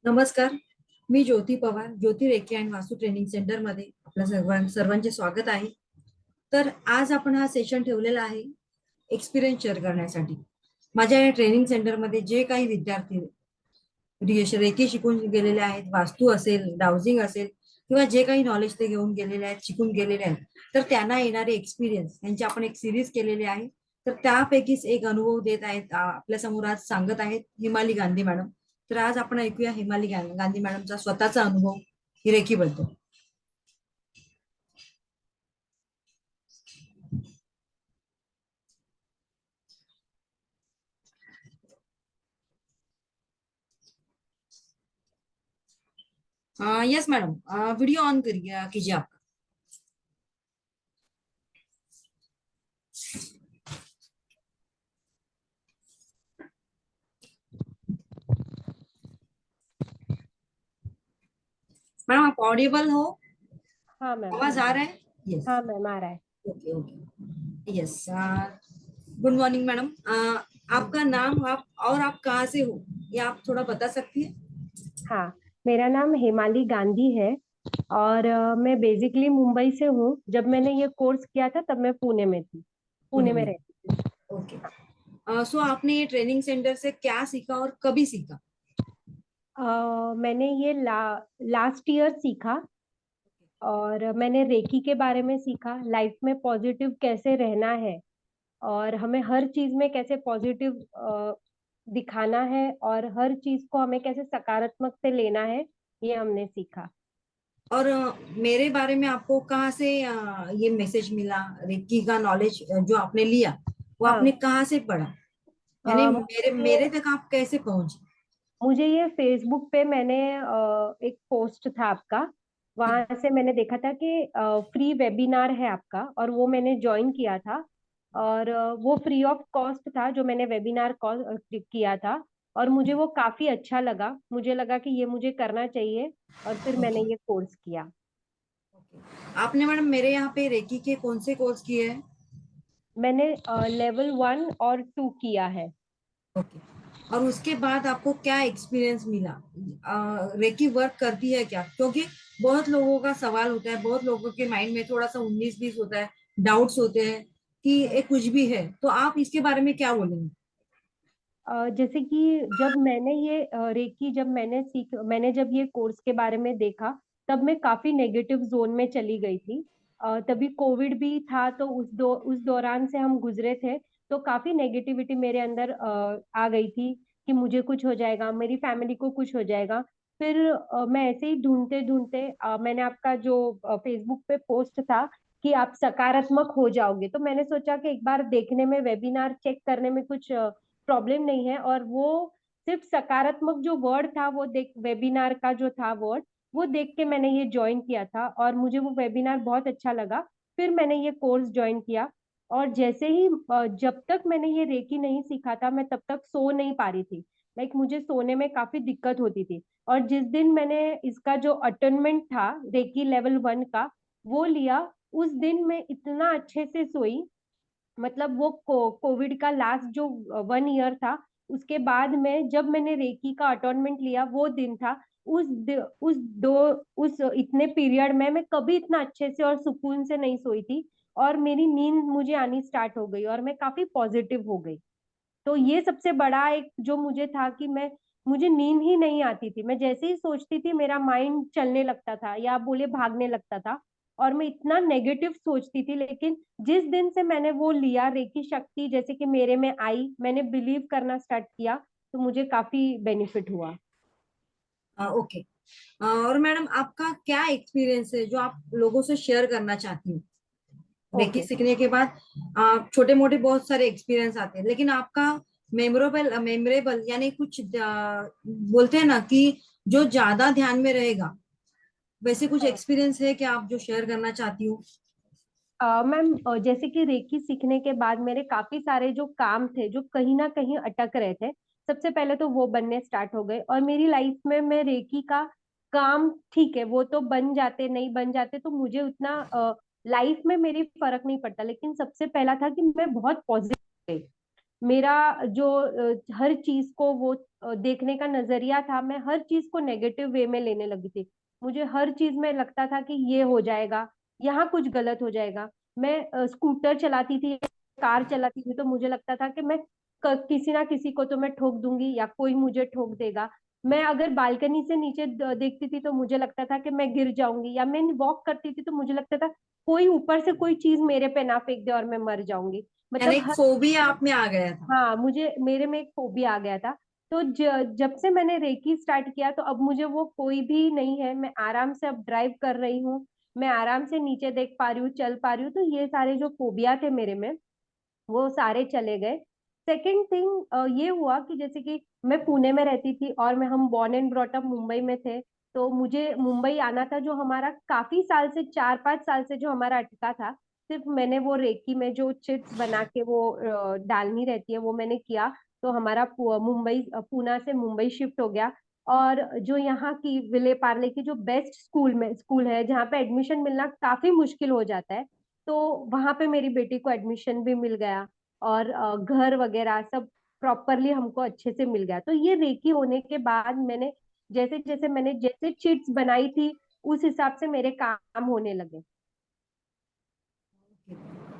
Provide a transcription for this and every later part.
नमस्कार. मी ज्योती पवार, ज्योती recce and वास्तू training centre मध्ये आपल्या सर्वांचे स्वागत आहे. तर आज आपण हा सेशन ठेवलेला आहे एक्सपिरियन्स शेअर करण्यासाठी. माझ्या या ट्रेनिंग सेंटरमध्ये जे काही विद्यार्थी रेकी शिकून गेलेले आहेत, वास्तू असेल, डाउजिंग असेल किंवा जे काही नॉलेज ते घेऊन गेलेले आहेत, शिकून गेलेले आहेत, तर त्यांना येणारे एक्सपिरियन्स यांची आपण एक सिरीज केलेली आहे. तर त्यापैकीच एक अनुभव देत आहेत, आपल्या समोर आज सांगत आहेत हिमाली गांधी मॅडम. तर आज आपण ऐकूया हिमाली गांधी मॅडमचा स्वतःचा अनुभव ही रेकीबद्दल. यस मैडम, वीडियो ऑन करिए, कीजिए आप. मैडम आप ऑडिबल हो? हाँ मैम। आवाज आ रहा है? यस. हाँ मैम, आ रहा है। Okay okay. Yes. Good morning madam. आपका नाम, आप और आप कहाँ से हो, ये आप थोड़ा बता सकती हैं? हाँ, मेरा नाम हेमाली गांधी है और मैं बेसिकली मुंबई से हूँ। जब मैंने ये कोर्स किया था तब मैं पुणे में थी, पुणे पुणे में में. रहती थी। ओके. सो आपने ये ट्रेनिंग सेंटर से क्या सीखा और कभी सीखा? मैंने ये लास्ट ईयर सीखा और मैंने रेकी के बारे में सीखा, लाइफ में पॉजिटिव कैसे रहना है और हमें हर चीज में कैसे पॉजिटिव दिखाना है और हर चीज को हमें कैसे सकारात्मक से लेना है, ये हमने सीखा। और मेरे बारे में आपको कहाँ से ये मैसेज मिला, रेकी का नॉलेज जो आपने लिया वो आपने हाँ, कहाँ से पढ़ा, यानी मेरे मुझे मेरे तक आप कैसे पहुंचे? मुझे ये फेसबुक पे मैंने एक पोस्ट था आपका, वहां से मैंने देखा था कि फ्री वेबिनार है आपका और वो मैंने ज्वाइन किया था। और वो फ्री ऑफ कॉस्ट था जो मैंने वेबिनार किया था और मुझे वो काफी अच्छा लगा। मुझे लगा कि ये मुझे करना चाहिए और फिर मैंने ओके ये कोर्स किया। ओके. आपने मैडम मेरे यहाँ पे रेकी के कौन से कोर्स किए हैं? मैंने लेवल 1 और 2 किया है। ओके. और उसके बाद आपको क्या एक्सपीरियंस मिला? रेकी वर्क करती है क्या, क्योंकि बहुत लोगों का सवाल होता है, बहुत लोगों के माइंड में थोड़ा सा 19-20 होता है, डाउट्स होते हैं कि ये कुछ भी है, तो आप इसके बारे में क्या बोलेंगे? जैसे कि जब मैंने ये रेकी जब मैंने जब ये कोर्स के बारे में देखा, तब मैं काफी नेगेटिव जोन में चली गई थी। तभी कोविड भी था, तो उस दौरान से हम गुजरे थे। तो काफी नेगेटिविटी मेरे अंदर आ गई थी कि मुझे कुछ हो जाएगा, मेरी फैमिली को कुछ हो जाएगा। फिर मैं ऐसे ही ढूंढते ढूंढते मैंने आपका जो फेसबुक पे पोस्ट था कि आप सकारात्मक हो जाओगे, तो मैंने सोचा कि एक बार देखने में, वेबिनार चेक करने में कुछ प्रॉब्लम नहीं है। और वो सिर्फ सकारात्मक जो वर्ड था, वो देख वेबिनार का जो था वर्ड, वो देख के मैंने ये ज्वाइन किया था और मुझे वो वेबिनार बहुत अच्छा लगा। फिर मैंने ये कोर्स ज्वाइन किया और जैसे ही जब तक मैंने ये रेकी नहीं सीखा था, मैं तब तक सो नहीं पा रही थी। लाइक मुझे सोने में काफी दिक्कत होती थी। और जिस दिन मैंने इसका जो अटेनमेंट था रेकी लेवल 1 का, वो लिया, उस दिन मैं इतना अच्छे से सोई। मतलब वो कोविड का लास्ट जो 1 ईयर था, उसके बाद में जब मैंने रेकी का अटॉर्नमेंट लिया, वो दिन था। उस दो उस इतने पीरियड में मैं कभी इतना अच्छे से और सुकून से नहीं सोई थी। और मेरी नींद मुझे आनी स्टार्ट हो गई और मैं काफी पॉजिटिव हो गई। तो ये सबसे बड़ा एक जो मुझे था कि मैं मुझे नींद ही नहीं आती थी। मैं जैसे ही सोचती थी, मेरा माइंड चलने लगता था या बोले भागने लगता था और मैं इतना नेगेटिव सोचती थी। लेकिन जिस दिन से मैंने वो लिया, रेकी शक्ति जैसे कि मेरे में आई, मैंने बिलीव करना स्टार्ट किया, तो मुझे काफी बेनिफिट हुआ। ओके. और मैडम आपका क्या एक्सपीरियंस है जो आप लोगों से शेयर करना चाहती हैं? Reiki okay. सीखने के बाद छोटे मोटे बहुत सारे एक्सपीरियंस आते हैं, लेकिन आपका मेमोरेबल मेमोरेबल यानी कुछ बोलते हैं ना कि जो ज्यादा ध्यान में रहेगा, वैसे कुछ हाँ एक्सपीरियंस है कि आप जो शेयर करना चाहती हो? मैम, जैसे कि रेकी सीखने के बाद मेरे काफी सारे जो काम थे जो कहीं ना कहीं अटक रहे थे, सबसे पहले तो वो बनने स्टार्ट हो गए। और मेरी लाइफ में मैं रेकी का काम, ठीक है वो तो बन जाते नहीं बन जाते तो मुझे उतना लाइफ में मेरी फर्क नहीं पड़ता, लेकिन सबसे पहला था कि मैं बहुत पॉजिटिव, मेरा जो हर चीज को वो देखने का नजरिया था, मैं हर चीज को नेगेटिव वे में लेने लगी थी। मुझे हर चीज में लगता था कि ये हो जाएगा, यहाँ कुछ गलत हो जाएगा। मैं स्कूटर चलाती थी, कार चलाती थी, तो मुझे लगता था कि मैं किसी ना किसी को तो मैं ठोक दूंगी या कोई मुझे ठोक देगा। मैं अगर बालकनी से नीचे देखती थी तो मुझे लगता था कि मैं गिर जाऊंगी, या मैं वॉक करती थी तो मुझे लगता था कोई ऊपर से कोई चीज मेरे पे ना फेंक दे और मैं मर जाऊंगी। यानी मतलब एक हर, फोबिया आप में आ गया था। हाँ, मुझे मेरे में एक फोबिया आ गया था। तो जब से मैंने रेकी स्टार्ट किया तो अब मुझे वो कोई भी नहीं है। मैं आराम से अब ड्राइव कर रही हूँ, मैं आराम से नीचे देख पा रही हूँ, चल पा रही हूँ। तो ये सारे जो फोबिया थे मेरे में, वो सारे चले गए। सेकंड थिंग ये हुआ कि जैसे कि मैं पुणे में रहती थी और मैं हम born and brought up Mumbai में थे। तो मुझे मुंबई आना था, जो हमारा काफी साल से, 4-5 साल से जो हमारा अटका था। सिर्फ मैंने वो रेकी में जो चिट्स बना के वो डालनी रहती है, वो मैंने किया। तो हमारा पूना से मुंबई शिफ्ट हो गया। और जो यहाँ की विले पार्ले की जो बेस्ट स्कूल है, जहाँ पे एडमिशन मिलना काफी मुश्किल हो जाता है, तो वहां पे मेरी बेटी को एडमिशन भी मिल गया। और घर वगैरह सब प्रॉपरली हमको अच्छे से मिल गया। तो ये रेकी होने के बाद मैंने जैसे चिट्स बनाई थी, उस हिसाब से मेरे काम होने लगे।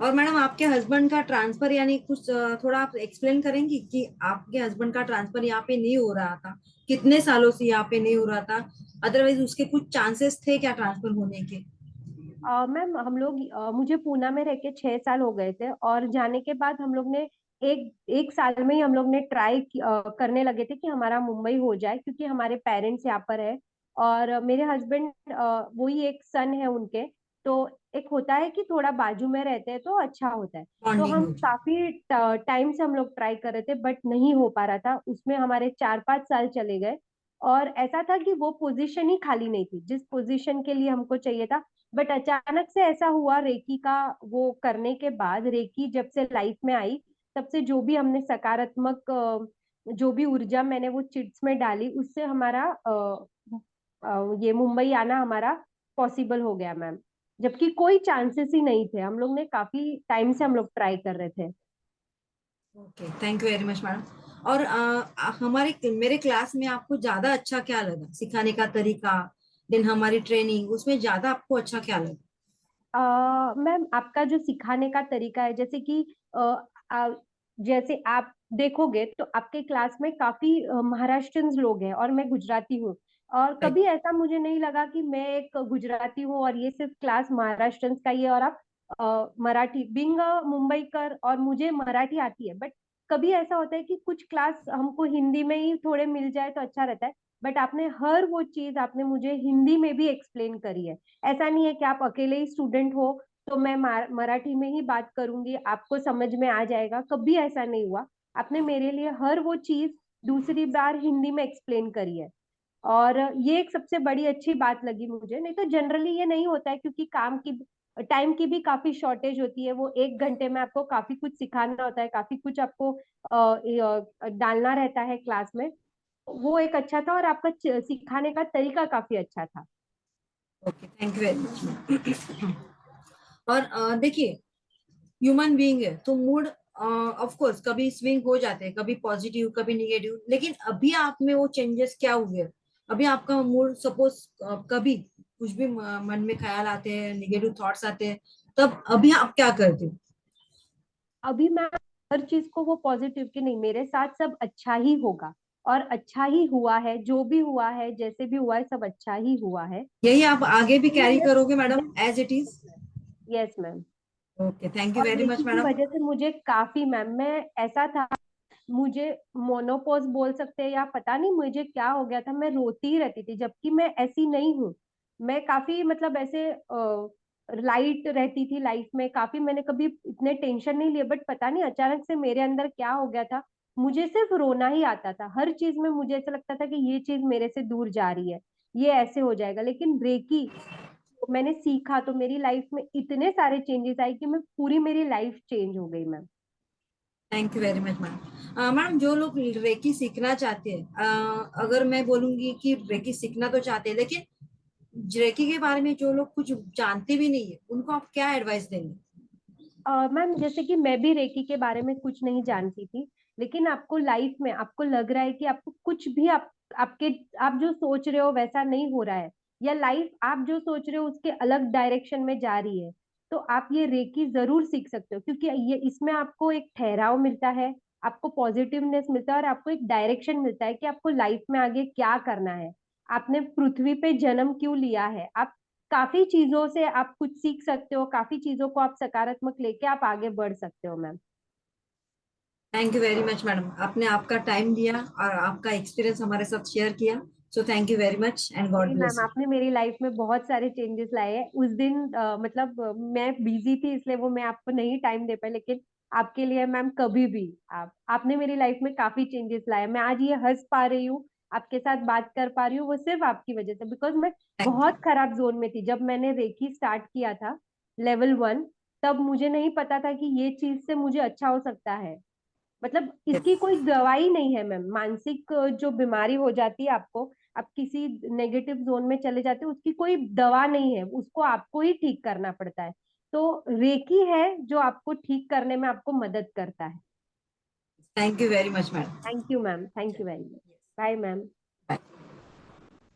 और मैडम आपके हस्बैंड का ट्रांसफर यानी कुछ थोड़ा आप एक्सप्लेन करेंगी कि आपके हस्बैंड का ट्रांसफर यहाँ पे नहीं हो रहा था, कितने सालों से यहाँ पे नहीं हो रहा था, अदरवाइज उसके कुछ चांसेस थे क्या ट्रांसफर होने के? मैम, मुझे पूना में रह के 6 साल हो गए थे, और जाने के बाद हम लोग ने एक एक साल में ही हम लोग ने ट्राई करने लगे थे कि हमारा मुंबई हो जाए, क्योंकि हमारे पेरेंट्स यहाँ पर है। और मेरे हस्बैंड, वही एक सन है उनके। तो एक होता है कि थोड़ा बाजू में रहते हैं तो अच्छा होता है। तो बॉन्डिंग हम हो जाए। काफी टाइम से हम लोग ट्राई कर रहे थे, बट नहीं हो पा रहा था। उसमें हमारे 4-5 साल चले गए। और ऐसा था कि वो पोजीशन ही खाली नहीं थी जिस पोजीशन के लिए हमको चाहिए था। बट अचानक से ऐसा हुआ रेकी का, वो करने के बाद, रेकी जब से लाइफ में आई, तब से जो भी हमने सकारात्मक जो भी ऊर्जा मैंने वो चिट्स में डाली, उससे हमारा ये मुंबई आना हमारा पॉसिबल हो गया मैम। जबकि कोई चांसेस ही नहीं थे, हम लोग ने काफी टाइम से हम लोग ट्राई कर रहे थे। Okay, thank you very much madam. और हमारे मेरे क्लास में आपको ज्यादा अच्छा क्या लगा, सिखाने का तरीका, देन हमारी ट्रेनिंग, उसमें ज्यादा आपको अच्छा क्या लगा? मैम, आपका जो सिखाने का तरीका है, जैसे कि अ, आ, जैसे आप देखोगे तो आपके क्लास में काफी महाराष्ट्रियंस लोग हैं और मैं गुजराती हूँ। और राइट। कभी ऐसा मुझे नहीं लगा कि मैं एक गुजराती हूँ और ये सिर्फ क्लास महाराष्ट्रियंस का ही है, और आप मराठी, बिंग मुंबईकर, और मुझे मराठी आती है। बट कभी ऐसा होता है कि कुछ क्लास हमको हिंदी में ही थोड़े मिल जाए तो अच्छा रहता है। बट आपने हर वो चीज आपने मुझे हिंदी में भी एक्सप्लेन करी है। ऐसा नहीं है कि आप अकेले ही स्टूडेंट हो तो मैं मराठी में ही बात करूंगी, आपको समझ में आ जाएगा, कभी ऐसा नहीं हुआ। आपने मेरे लिए हर वो चीज दूसरी बार हिंदी में एक्सप्लेन करी है। और ये एक सबसे बड़ी अच्छी बात लगी मुझे। नहीं तो जनरली ये नहीं होता है, क्योंकि काम की, टाइम की भी काफी शॉर्टेज होती है। वो 1 घंटे में आपको काफी कुछ सिखाना होता है, काफी कुछ आपको डालना रहता है क्लास में। वो एक अच्छा था, और आपका सिखाने का तरीका काफी अच्छा था। Okay, thank you very much. और देखिए, ह्यूमन बीइंग है तो मूड ऑफ कोर्स कभी स्विंग हो जाते हैं, कभी पॉजिटिव कभी निगेटिव, लेकिन अभी आप में वो चेंजेस क्या हुए? अभी आपका मूड सपोज कभी कुछ भी मन में ख्याल आते हैं, निगेटिव थॉट्स आते हैं, तब अभी आप क्या करते हो? अभी मैं हर चीज को वो पॉजिटिव की नहीं, मेरे साथ सब अच्छा ही होगा, और अच्छा ही हुआ है। जो भी हुआ है, जैसे भी हुआ है, सब अच्छा ही हुआ है। यही आप आगे भी ये कैरी बस, करोगे madam, as it is? Yes ma'am. Okay, thank you और वेरी रेकी मच की मैडम। वजह से मुझे काफी, मैम, मैं ऐसा था, मुझे मोनोपोज बोल सकते हैं या पता नहीं मुझे क्या हो गया था, मैं रोती ही रहती थी, जबकि मैं ऐसी नहीं हूँ। मैं काफी, मतलब ऐसे लाइट रहती थी लाइफ में, काफी मैंने कभी इतने टेंशन नहीं लिए। बट पता नहीं अचानक से मेरे अंदर क्या हो गया था, मुझे सिर्फ रोना ही आता था हर चीज में। मुझे ऐसा लगता था कि ये चीज मेरे से दूर जा रही है, ये ऐसे हो जाएगा। लेकिन रेकी मैंने सीखा तो मेरी लाइफ में इतने सारे चेंजेस आए कि मैं पूरी, मेरी लाइफ चेंज हो गई ma'am. Thank you very much madam. Madam, जो लोग रेकी सीखना चाहते हैं, अगर मैं बोलूंगी कि रेकी सीखना तो चाहते हैं, लेकिन रेकी के बारे में जो लोग कुछ जानते भी नहीं है, उनको आप क्या एडवाइस देंगे? मैम जैसे कि मैं भी रेकी के बारे में कुछ नहीं जानती थी, लेकिन आपको लाइफ में आपको लग रहा है कि आपको कुछ भी आपके आप जो सोच रहे हो वैसा नहीं हो रहा है, या लाइफ आप जो सोच रहे हो उसके अलग डायरेक्शन में जा रही है, तो आप ये रेकी जरूर सीख सकते हो, क्योंकि ये इसमें आपको एक ठहराव मिलता है, आपको पॉजिटिवनेस मिलता है और आपको एक डायरेक्शन मिलता है कि आपको लाइफ में आगे क्या करना है, आपने पृथ्वी पे जन्म क्यों लिया है, आप काफी चीजों से आप कुछ सीख सकते हो, काफी चीजों को आप सकारात्मक लेके आप आगे बढ़ सकते हो ma'am. Thank you very much madam, आपने आपका टाइम दिया और आपका एक्सपीरियंस हमारे साथ शेयर किया। So thank you very much and God नहीं मैम, ब्लेस यू। आपने मेरी लाइफ में बहुत सारे चेंजेस लाए हैं। उस दिन मतलब मैं बिजी थी इसलिए वो मैं आपको नहीं टाइम दे पाई, लेकिन आपके लिए मैम कभी भी आपने मेरी लाइफ में काफी चेंजेस लाए। मैं आज ये हंस पा रही हूँ, आपके साथ बात कर पा रही हूँ, वो सिर्फ आपकी वजह से, बिकॉज मैं थैंक यू। बहुत खराब जोन में थी जब मैंने रेकी स्टार्ट किया था, लेवल 1। तब मुझे नहीं पता था कि ये चीज से मुझे अच्छा हो सकता है। मतलब इसकी कोई दवाई नहीं है मैम। मानसिक जो बीमारी हो जाती है आपको, आप किसी नेगेटिव जोन में चले जाते हो, उसकी कोई दवा नहीं है, उसको आपको ही ठीक करना पड़ता है। तो रेकी है जो आपको ठीक करने में आपको मदद करता है। Thank you very much madam. Thank you ma'am, thank you very much. Bye ma'am.